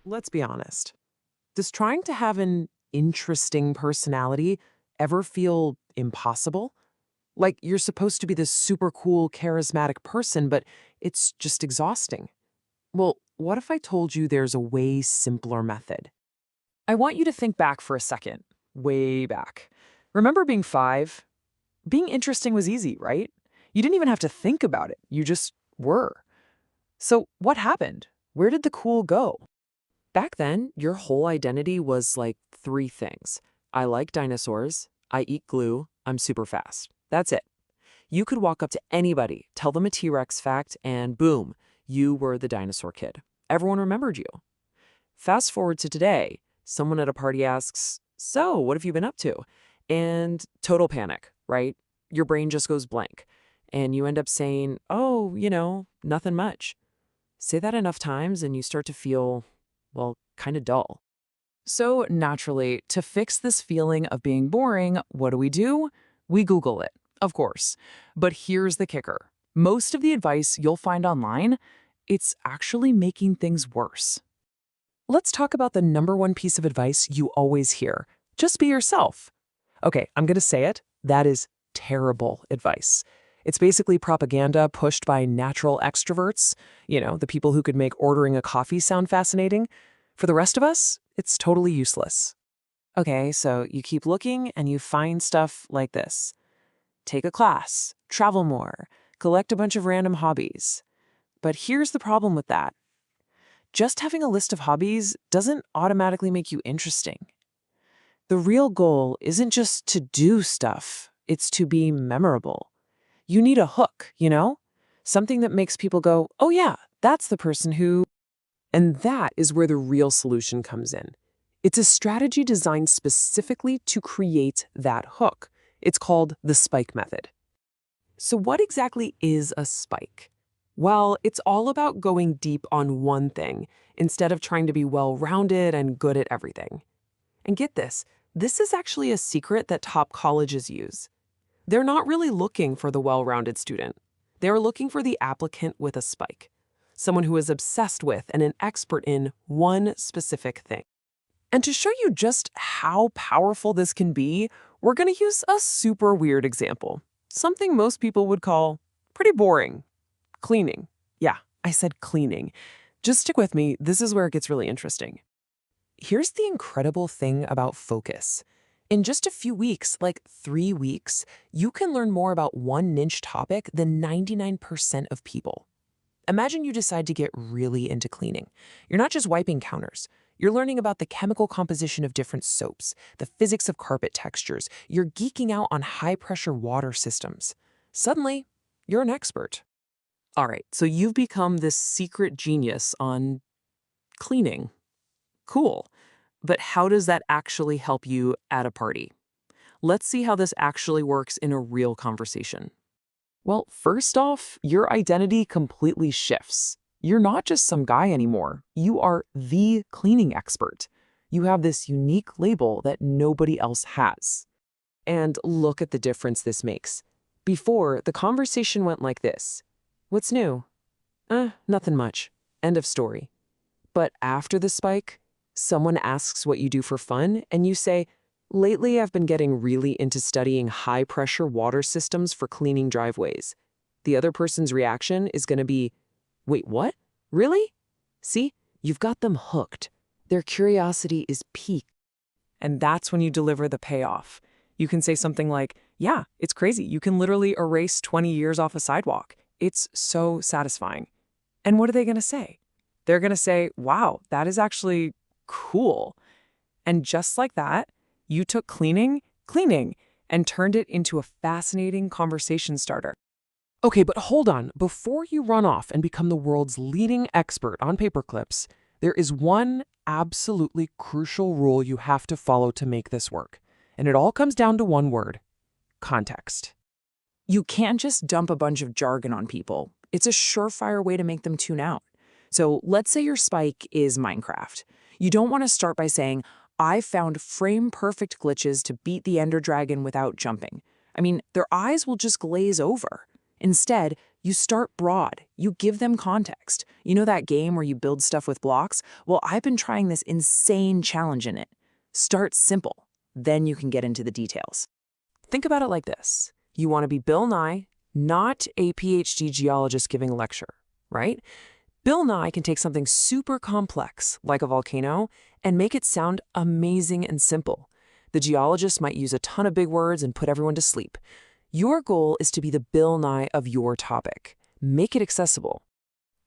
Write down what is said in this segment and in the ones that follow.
Let's be honest. Does trying to have an interesting personality ever feel impossible? Like you're supposed to be this super cool, charismatic person, but it's just exhausting. Well, what if I told you there's a way simpler method? I want you to think back for a second, way back. Remember being 5? Being interesting was easy, right? You didn't even have to think about it, you just were. So, what happened? Where did the cool go? Back then, your whole identity was like 3 things. I like dinosaurs, I eat glue, I'm super fast. That's it. You could walk up to anybody, tell them a T-Rex fact, and boom, you were the dinosaur kid. Everyone remembered you. Fast forward to today, someone at a party asks, "So, what have you been up to?" And total panic, right? Your brain just goes blank. And you end up saying, "Oh, nothing much." Say that enough times and you start to feel, well, kind of dull. So, naturally, to fix this feeling of being boring, what do? We Google it, of course. But here's the kicker. Most of the advice you'll find online, it's actually making things worse. Let's talk about the #1 piece of advice you always hear. Just be yourself. Okay, I'm going to say it. That is terrible advice. It's basically propaganda pushed by natural extroverts, the people who could make ordering a coffee sound fascinating. For the rest of us, it's totally useless. Okay, so you keep looking and you find stuff like this. Take a class, travel more, collect a bunch of random hobbies. But here's the problem with that. Just having a list of hobbies doesn't automatically make you interesting. The real goal isn't just to do stuff, it's to be memorable. You need a hook, Something that makes people go, "Oh yeah, that's the person who..." And that is where the real solution comes in. It's a strategy designed specifically to create that hook. It's called the spike method. So what exactly is a spike? Well, it's all about going deep on one thing instead of trying to be well-rounded and good at everything. And get this is actually a secret that top colleges use. They're not really looking for the well-rounded student. They're looking for the applicant with a spike, someone who is obsessed with and an expert in one specific thing. And to show you just how powerful this can be, we're going to use a super weird example, something most people would call pretty boring. Cleaning. Yeah, I said cleaning. Just stick with me, this is where it gets really interesting. Here's the incredible thing about focus. In just a few weeks, like 3 weeks, you can learn more about one niche topic than 99% of people. Imagine you decide to get really into cleaning. You're not just wiping counters. You're learning about the chemical composition of different soaps, the physics of carpet textures. You're geeking out on high-pressure water systems. Suddenly, you're an expert. All right, so you've become this secret genius on cleaning. Cool. But how does that actually help you at a party? Let's see how this actually works in a real conversation. Well, first off, your identity completely shifts. You're not just some guy anymore. You are the cleaning expert. You have this unique label that nobody else has. And look at the difference this makes. Before, the conversation went like this. "What's new?" Nothing much. End of story. But after the spike, someone asks what you do for fun, and you say, "Lately, I've been getting really into studying high-pressure water systems for cleaning driveways." The other person's reaction is going to be, "Wait, what? Really?" See, you've got them hooked. Their curiosity is piqued. And that's when you deliver the payoff. You can say something like, "Yeah, it's crazy. You can literally erase 20 years off a sidewalk. It's so satisfying." And what are they going to say? They're going to say, "Wow, that is actually cool." And just like that, you took cleaning, and turned it into a fascinating conversation starter. Okay, but hold on. Before you run off and become the world's leading expert on paperclips, there is one absolutely crucial rule you have to follow to make this work. And it all comes down to one word: context. You can't just dump a bunch of jargon on people. It's a surefire way to make them tune out. So let's say your spike is Minecraft. You don't want to start by saying, "I found frame-perfect glitches to beat the Ender Dragon without jumping." I mean, their eyes will just glaze over. Instead, You start broad. You give them context. You know that game where you build stuff with blocks? Well, I've been trying this insane challenge in it. Start simple. Then you can get into the details. Think about it like this. You want to be Bill Nye, not a PhD geologist giving a lecture, right? Bill Nye can take something super complex, like a volcano, and make it sound amazing and simple. The geologist might use a ton of big words and put everyone to sleep. Your goal is to be the Bill Nye of your topic. Make it accessible.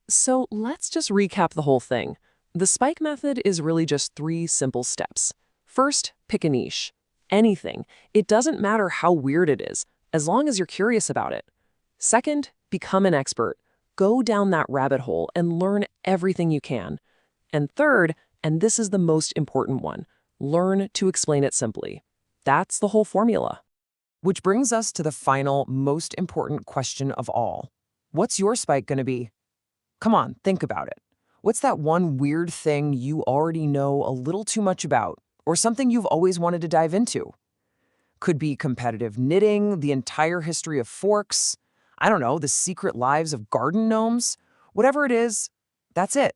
So let's just recap the whole thing. The Spike method is really just 3 simple steps. First, pick a niche. Anything. It doesn't matter how weird it is, as long as you're curious about it. Second, become an expert. Go down that rabbit hole and learn everything you can. And third, and this is the most important one, learn to explain it simply. That's the whole formula. Which brings us to the final, most important question of all. What's your spike going to be? Come on, think about it. What's that one weird thing you already know a little too much about, or something you've always wanted to dive into? Could be competitive knitting, the entire history of forks, I don't know, the secret lives of garden gnomes. Whatever it is, that's it.